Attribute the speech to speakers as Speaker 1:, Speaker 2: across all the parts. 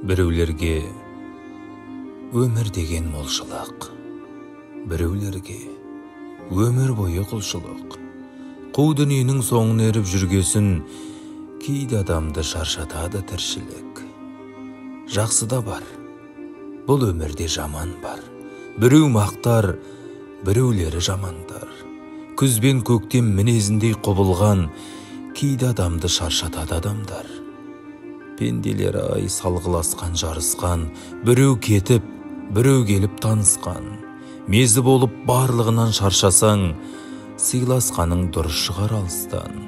Speaker 1: Біреулерге өмір деген молшылық, біреулерге өмір бойы құлшылық. Қу дүниенің соңын еріп жүргесін, кейде адамды шаршатады тіршілік. Жақсы да бар, бұл өмірде жаман бар. Біреу мақтар, біреулері жамандар. Күз бен көктем мінезіндей құбылған, кейде адамды шаршатады адамдар. Пенделері ай салғыласқан жарысқан, біреу кетіп, біреу келіп танысқан. Мезі болып барлығынан шаршасаң, сыйласқаның дұрыс шығар алыстан.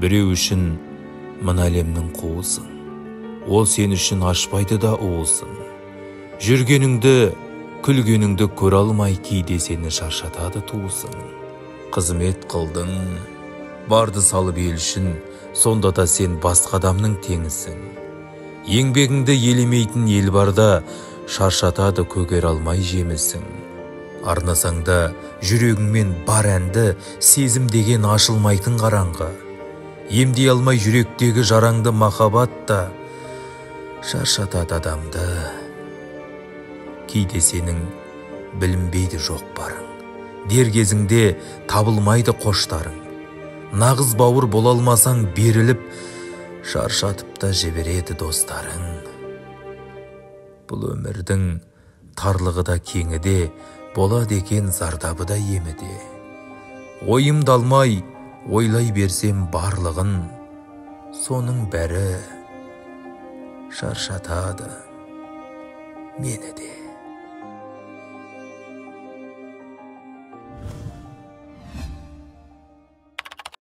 Speaker 1: Біреу үшін мына әлемнің қуысын, ол сен үшін ашпайды да уысын. Жүргеніңді, күлгеніңді көре алмай кейде сені шаршатады туысын. Қызмет қылдың, барды салып ел үшін, сонда да сен басқа адамның теңісің. Еңбегіңді елемейтін ел барда, шаршатады көгер алмай жемісің. Арнасаң да жүрегіңмен бар әнді, сезім деген ашылмайтын қараңғы. Емдей алмай жүректегі жараңды махаббат та, шаршатады адамды. Кейде сенің білінбейді жоқ барың, дер кезіңде табылмайды қоштарың. Нағыз бауыр бола алмасаң беріліп, шаршатып та жібереді достарың. Бұл өмірдің тарлығы да кеңі де, болады екен зардабы да емі де. Ойымды алмай, ойлай берсем барлығын, соның бәрі шаршатады мені де.